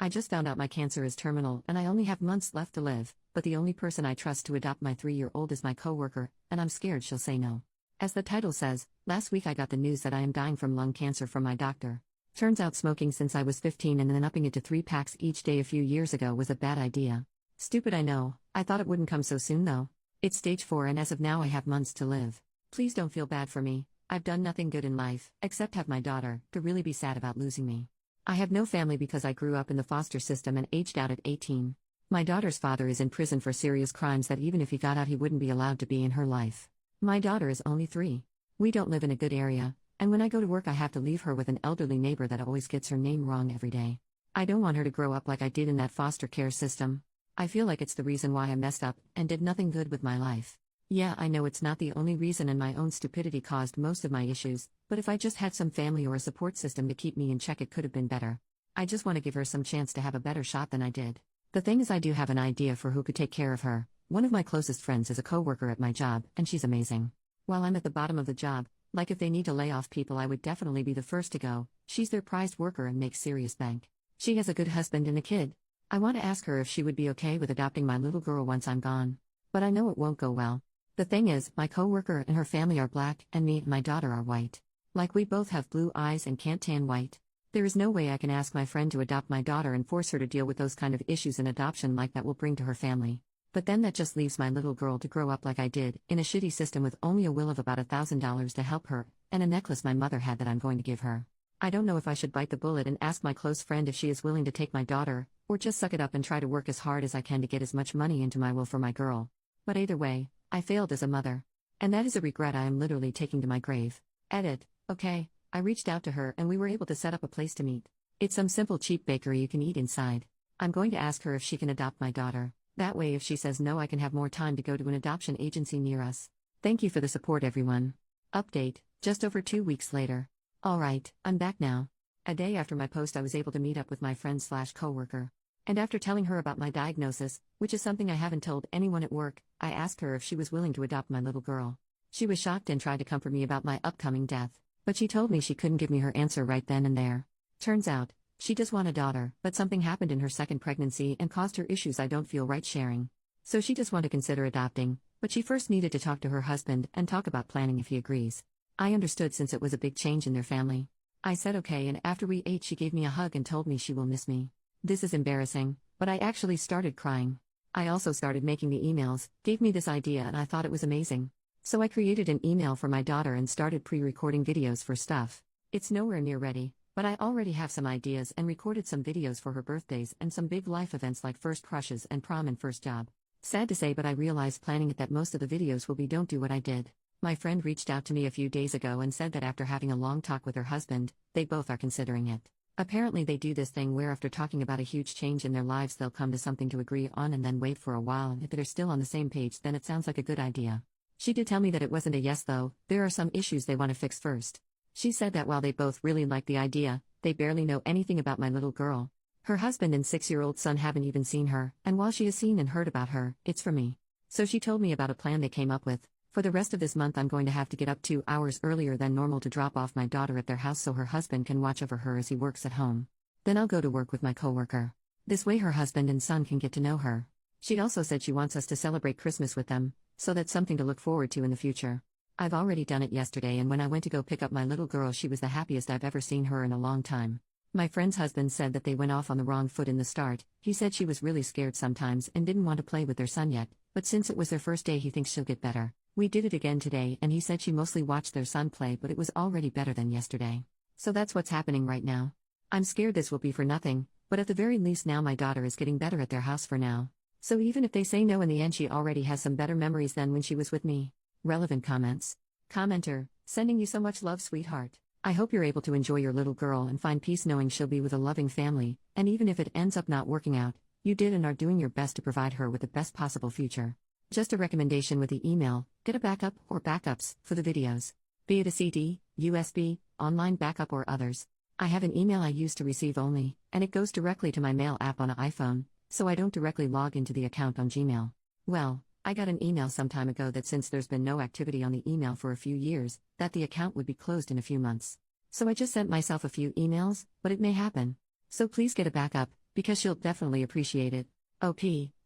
I just found out my cancer is terminal and I only have months left to live, but the only person I trust to adopt my 3-year-old is my coworker, and I'm scared she'll say no. As the title says, last week I got the news that I am dying from lung cancer from my doctor. Turns out smoking since I was 15 and then upping it to 3 packs each day a few years ago was a bad idea. Stupid, I know. I thought it wouldn't come so soon though. It's stage 4 and as of now I have months to live. Please don't feel bad for me. I've done nothing good in life, except have my daughter, to really be sad about losing me. I have no family because I grew up in the foster system and aged out at 18. My daughter's father is in prison for serious crimes that even if he got out he wouldn't be allowed to be in her life. My daughter is only 3. We don't live in a good area, and when I go to work I have to leave her with an elderly neighbor that always gets her name wrong every day. I don't want her to grow up like I did in that foster care system. I feel like it's the reason why I messed up and did nothing good with my life. Yeah, I know it's not the only reason and my own stupidity caused most of my issues, but if I just had some family or a support system to keep me in check it could have been better. I just want to give her some chance to have a better shot than I did. The thing is I do have an idea for who could take care of her. One of my closest friends is a coworker at my job, and she's amazing. While I'm at the bottom of the job, like if they need to lay off people I would definitely be the first to go, she's their prized worker and makes serious bank. She has a good husband and a kid. I want to ask her if she would be okay with adopting my little girl once I'm gone. But I know it won't go well. The thing is, my coworker and her family are black, and me and my daughter are white. Like we both have blue eyes and can't tan white. There is no way I can ask my friend to adopt my daughter and force her to deal with those kind of issues an adoption like that will bring to her family. But then that just leaves my little girl to grow up like I did, in a shitty system with only a will of about $1,000 to help her, and a necklace my mother had that I'm going to give her. I don't know if I should bite the bullet and ask my close friend if she is willing to take my daughter, or just suck it up and try to work as hard as I can to get as much money into my will for my girl. But either way, I failed as a mother. And that is a regret I am literally taking to my grave. Edit. Okay, I reached out to her and we were able to set up a place to meet. It's some simple cheap bakery you can eat inside. I'm going to ask her if she can adopt my daughter. That way if she says no I can have more time to go to an adoption agency near us. Thank you for the support everyone. Update, just over 2 weeks later. Alright, I'm back now. A day after my post I was able to meet up with my friend/coworker. And after telling her about my diagnosis, which is something I haven't told anyone at work, I asked her if she was willing to adopt my little girl. She was shocked and tried to comfort me about my upcoming death, but she told me she couldn't give me her answer right then and there. Turns out, she does want a daughter, but something happened in her second pregnancy and caused her issues I don't feel right sharing. So she does want to consider adopting, but she first needed to talk to her husband and talk about planning if he agrees. I understood since it was a big change in their family. I said okay, and after we ate she gave me a hug and told me she will miss me. This is embarrassing, but I actually started crying. I also started making the emails, gave me this idea and I thought it was amazing. So I created an email for my daughter and started pre-recording videos for stuff. It's nowhere near ready, but I already have some ideas and recorded some videos for her birthdays and some big life events like first crushes and prom and first job. Sad to say, but I realized planning it that most of the videos will be don't do what I did. My friend reached out to me a few days ago and said that after having a long talk with her husband, they both are considering it. Apparently they do this thing where after talking about a huge change in their lives they'll come to something to agree on and then wait for a while, and if they're still on the same page then it sounds like a good idea. She did tell me that it wasn't a yes though, there are some issues they want to fix first. She said that while they both really like the idea, they barely know anything about my little girl. Her husband and 6-year-old son haven't even seen her, and while she has seen and heard about her, it's for me. So she told me about a plan they came up with. For the rest of this month I'm going to have to get up 2 hours earlier than normal to drop off my daughter at their house so her husband can watch over her as he works at home. Then I'll go to work with my coworker. This way her husband and son can get to know her. She also said she wants us to celebrate Christmas with them, so that's something to look forward to in the future. I've already done it yesterday, and when I went to go pick up my little girl she was the happiest I've ever seen her in a long time. My friend's husband said that they went off on the wrong foot in the start. He said she was really scared sometimes and didn't want to play with their son yet, but since it was their first day he thinks she'll get better. We did it again today and he said she mostly watched their son play, but it was already better than yesterday. So that's what's happening right now. I'm scared this will be for nothing, but at the very least now my daughter is getting better at their house for now. So even if they say no in the end she already has some better memories than when she was with me. Relevant comments. Commenter, sending you so much love sweetheart. I hope you're able to enjoy your little girl and find peace knowing she'll be with a loving family, and even if it ends up not working out, you did and are doing your best to provide her with the best possible future. Just a recommendation with the email, get a backup or backups for the videos. Be it a CD, USB, online backup or others. I have an email I use to receive only, and it goes directly to my mail app on an iPhone, so I don't directly log into the account on Gmail. Well, I got an email some time ago that since there's been no activity on the email for a few years, that the account would be closed in a few months. So I just sent myself a few emails, but it may happen. So please get a backup, because she'll definitely appreciate it. OP,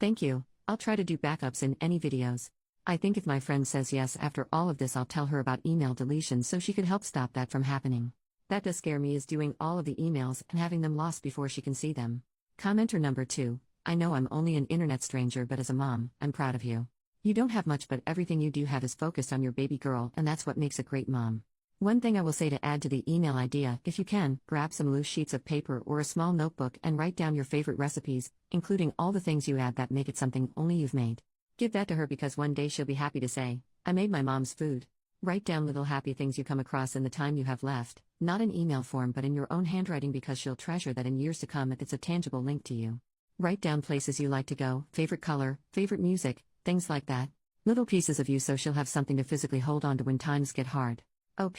thank you. I'll try to do backups in any videos. I think if my friend says yes after all of this, I'll tell her about email deletion so she could help stop that from happening. That does scare me, is doing all of the emails and having them lost before she can see them. Commenter number 2. I know I'm only an internet stranger, but as a mom, I'm proud of you. You don't have much, but everything you do have is focused on your baby girl, and that's what makes a great mom. One thing I will say to add to the email idea: if you can, grab some loose sheets of paper or a small notebook and write down your favorite recipes, including all the things you add that make it something only you've made. Give that to her, because one day she'll be happy to say, I made my mom's food. Write down little happy things you come across in the time you have left, not in email form but in your own handwriting, because she'll treasure that in years to come if it's a tangible link to you. Write down places you like to go, favorite color, favorite music, things like that. Little pieces of you so she'll have something to physically hold on to when times get hard. OP,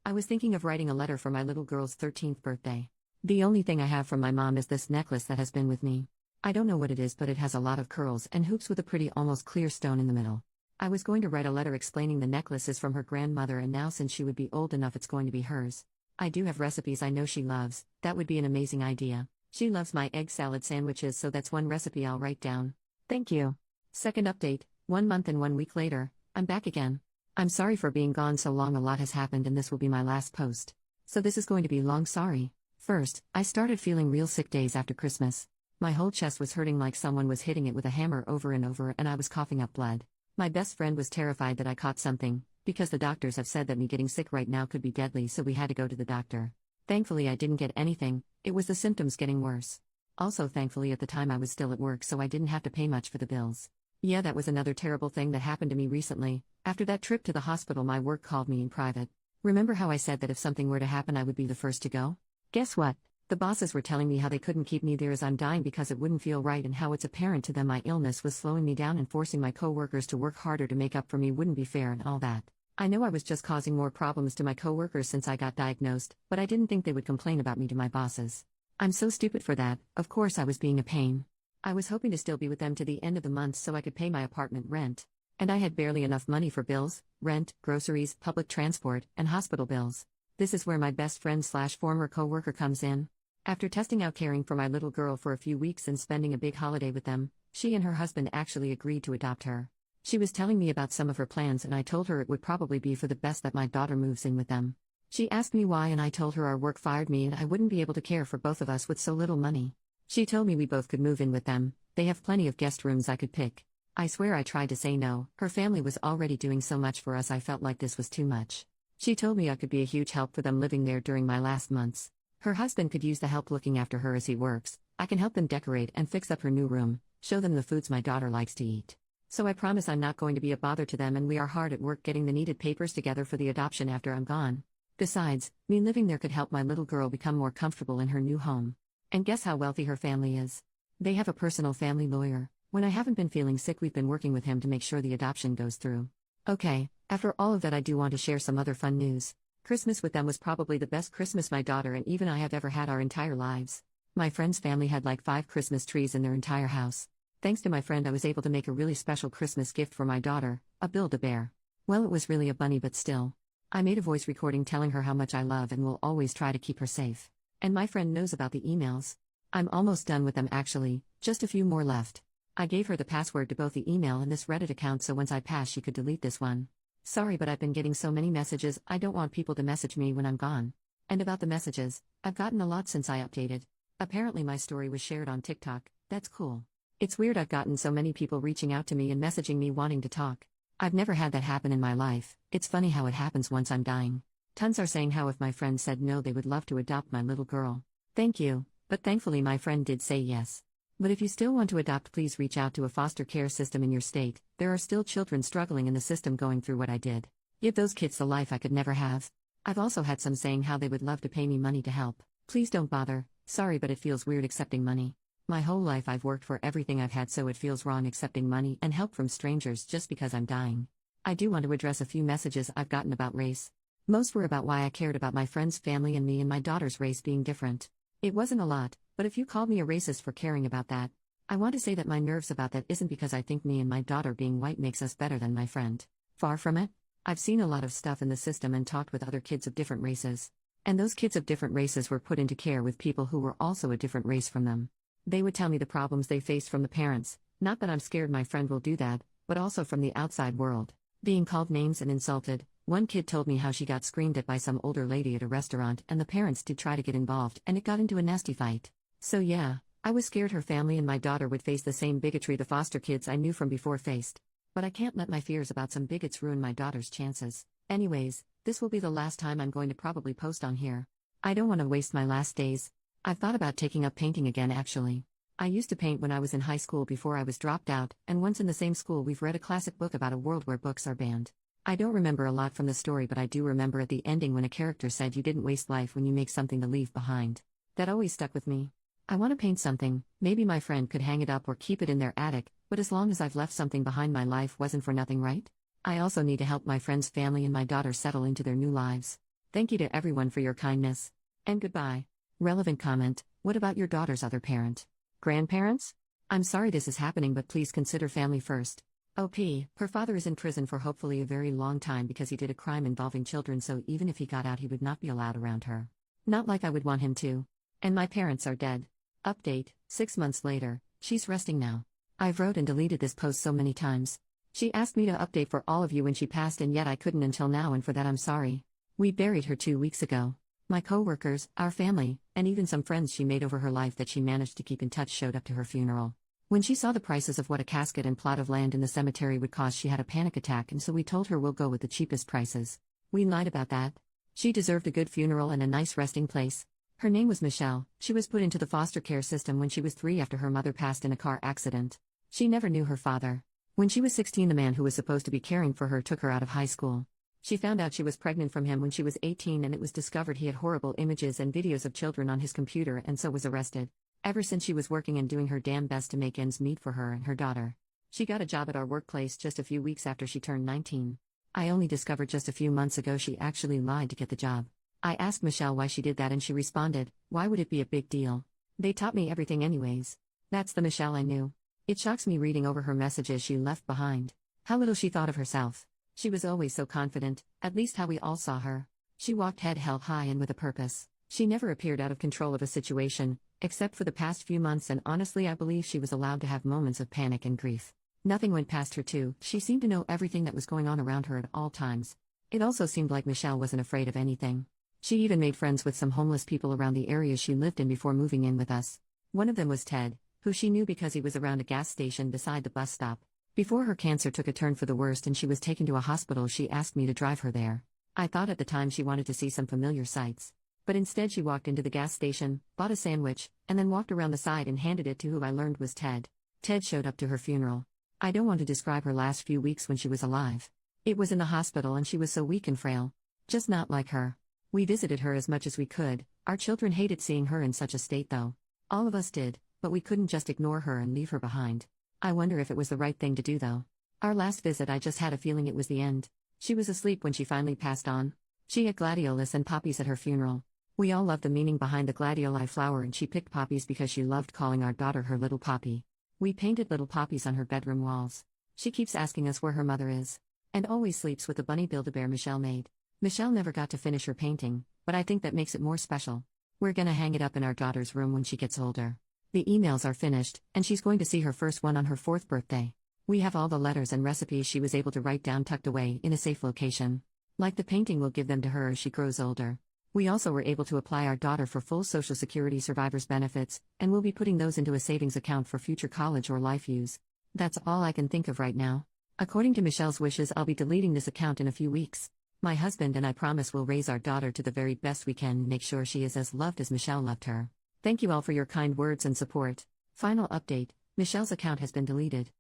I was thinking of writing a letter for my little girl's 13th birthday. The only thing I have from my mom is this necklace that has been with me. I don't know what it is, but it has a lot of curls and hoops with a pretty almost clear stone in the middle. I was going to write a letter explaining the necklace is from her grandmother, and now since she would be old enough it's going to be hers. I do have recipes I know she loves. That would be an amazing idea. She loves my egg salad sandwiches, so that's one recipe I'll write down. Thank you. Second update, 1 month and 1 week later, I'm back again. I'm sorry for being gone so long, a lot has happened and this will be my last post. So this is going to be long sorry. First, I started feeling real sick days after Christmas. My whole chest was hurting like someone was hitting it with a hammer over and over, and I was coughing up blood. My best friend was terrified that I caught something, because the doctors have said that me getting sick right now could be deadly, so we had to go to the doctor. Thankfully I didn't get anything, it was the symptoms getting worse. Also thankfully at the time I was still at work, so I didn't have to pay much for the bills. Yeah, that was another terrible thing that happened to me recently. After that trip to the hospital, my work called me in private. Remember how I said that if something were to happen I would be the first to go? Guess what? The bosses were telling me how they couldn't keep me there as I'm dying because it wouldn't feel right, and how it's apparent to them my illness was slowing me down and forcing my coworkers to work harder to make up for me wouldn't be fair and all that. I know I was just causing more problems to my coworkers since I got diagnosed, but I didn't think they would complain about me to my bosses. I'm so stupid for that. Of course I was being a pain. I was hoping to still be with them to the end of the month so I could pay my apartment rent. And I had barely enough money for bills, rent, groceries, public transport, and hospital bills. This is where my best friend / former coworker comes in. After testing out caring for my little girl for a few weeks and spending a big holiday with them, she and her husband actually agreed to adopt her. She was telling me about some of her plans, and I told her it would probably be for the best that my daughter moves in with them. She asked me why, and I told her our work fired me and I wouldn't be able to care for both of us with so little money. She told me we both could move in with them. They have plenty of guest rooms I could pick. I swear I tried to say no. Her family was already doing so much for us, I felt like this was too much. She told me I could be a huge help for them living there during my last months. Her husband could use the help looking after her as he works. I can help them decorate and fix up her new room, show them the foods my daughter likes to eat. So I promise I'm not going to be a bother to them, and we are hard at work getting the needed papers together for the adoption after I'm gone. Besides, me living there could help my little girl become more comfortable in her new home. And guess how wealthy her family is? They have a personal family lawyer. When I haven't been feeling sick, we've been working with him to make sure the adoption goes through. Okay, after all of that, I do want to share some other fun news. Christmas with them was probably the best Christmas my daughter and even I have ever had our entire lives. My friend's family had like 5 Christmas trees in their entire house. Thanks to my friend, I was able to make a really special Christmas gift for my daughter, a Build-A-Bear. Well, it was really a bunny, but still. I made a voice recording telling her how much I love and will always try to keep her safe. And my friend knows about the emails. I'm almost done with them actually, just a few more left. I gave her the password to both the email and this Reddit account so once I pass she could delete this one. Sorry, but I've been getting so many messages, I don't want people to message me when I'm gone. And about the messages, I've gotten a lot since I updated. Apparently my story was shared on TikTok. That's cool. It's weird I've gotten so many people reaching out to me and messaging me wanting to talk. I've never had that happen in my life. It's funny how it happens once I'm dying. Tons are saying how if my friend said no they would love to adopt my little girl. Thank you, but thankfully my friend did say yes. But if you still want to adopt, please reach out to a foster care system in your state. There are still children struggling in the system going through what I did. Give those kids the life I could never have. I've also had some saying how they would love to pay me money to help. Please don't bother. Sorry, but it feels weird accepting money. My whole life I've worked for everything I've had, so it feels wrong accepting money and help from strangers just because I'm dying. I do want to address a few messages I've gotten about race. Most were about why I cared about my friend's family and me and my daughter's race being different. It wasn't a lot, but if you called me a racist for caring about that, I want to say that my nerves about that isn't because I think me and my daughter being white makes us better than my friend. Far from it. I've seen a lot of stuff in the system and talked with other kids of different races. And those kids of different races were put into care with people who were also a different race from them. They would tell me the problems they faced from the parents, not that I'm scared my friend will do that, but also from the outside world. Being called names and insulted, one kid told me how she got screamed at by some older lady at a restaurant and the parents did try to get involved and it got into a nasty fight. So yeah, I was scared her family and my daughter would face the same bigotry the foster kids I knew from before faced. But I can't let my fears about some bigots ruin my daughter's chances. Anyways, this will be the last time I'm going to probably post on here. I don't want to waste my last days. I've thought about taking up painting again actually. I used to paint when I was in high school before I was dropped out, and once in the same school we've read a classic book about a world where books are banned. I don't remember a lot from the story, but I do remember at the ending when a character said you didn't waste life when you make something to leave behind. That always stuck with me. I want to paint something, maybe my friend could hang it up or keep it in their attic, but as long as I've left something behind, my life wasn't for nothing, right? I also need to help my friend's family and my daughter settle into their new lives. Thank you to everyone for your kindness. And goodbye. Relevant comment: what about your daughter's other parent? Grandparents? I'm sorry this is happening, but please consider family first. OP, her father is in prison for hopefully a very long time because he did a crime involving children, so even if he got out he would not be allowed around her. Not like I would want him to. And my parents are dead. Update, 6 months later, she's resting now. I've wrote and deleted this post so many times. She asked me to update for all of you when she passed and yet I couldn't until now, and for that I'm sorry. We buried her 2 weeks ago. My co-workers, our family, and even some friends she made over her life that she managed to keep in touch showed up to her funeral. When she saw the prices of what a casket and plot of land in the cemetery would cost, she had a panic attack, and so we told her we'll go with the cheapest prices. We lied about that. She deserved a good funeral and a nice resting place. Her name was Michelle. She was put into the foster care system when she was 3 after her mother passed in a car accident. She never knew her father. When she was 16, the man who was supposed to be caring for her took her out of high school. She found out she was pregnant from him when she was 18, and it was discovered he had horrible images and videos of children on his computer, and so was arrested. Ever since, she was working and doing her damn best to make ends meet for her and her daughter. She got a job at our workplace just a few weeks after she turned 19. I only discovered just a few months ago she actually lied to get the job. I asked Michelle why she did that and she responded, "Why would it be a big deal? They taught me everything anyways." That's the Michelle I knew. It shocks me reading over her messages she left behind. How little she thought of herself. She was always so confident, at least how we all saw her. She walked head held high and with a purpose. She never appeared out of control of a situation, except for the past few months, and honestly I believe she was allowed to have moments of panic and grief. Nothing went past her too. She seemed to know everything that was going on around her at all times. It also seemed like Michelle wasn't afraid of anything. She even made friends with some homeless people around the area she lived in before moving in with us. One of them was Ted, who she knew because he was around a gas station beside the bus stop. Before her cancer took a turn for the worst and she was taken to a hospital, she asked me to drive her there. I thought at the time she wanted to see some familiar sights. But instead she walked into the gas station, bought a sandwich, and then walked around the side and handed it to who I learned was Ted. Ted showed up to her funeral. I don't want to describe her last few weeks when she was alive. It was in the hospital and she was so weak and frail. Just not like her. We visited her as much as we could. Our children hated seeing her in such a state though. All of us did, but we couldn't just ignore her and leave her behind. I wonder if it was the right thing to do though. Our last visit I just had a feeling it was the end. She was asleep when she finally passed on. She had gladiolus and poppies at her funeral. We all loved the meaning behind the gladioli flower, and she picked poppies because she loved calling our daughter her little poppy. We painted little poppies on her bedroom walls. She keeps asking us where her mother is. And always sleeps with the bunny Build-A-Bear Michelle made. Michelle never got to finish her painting, but I think that makes it more special. We're gonna hang it up in our daughter's room when she gets older. The emails are finished, and she's going to see her first one on her 4th birthday. We have all the letters and recipes she was able to write down tucked away in a safe location. Like the painting, we'll give them to her as she grows older. We also were able to apply our daughter for full Social Security survivors benefits, and we'll be putting those into a savings account for future college or life use. That's all I can think of right now. According to Michelle's wishes, I'll be deleting this account in a few weeks. My husband and I promise we'll raise our daughter to the very best we can and make sure she is as loved as Michelle loved her. Thank you all for your kind words and support. Final update: Michelle's account has been deleted.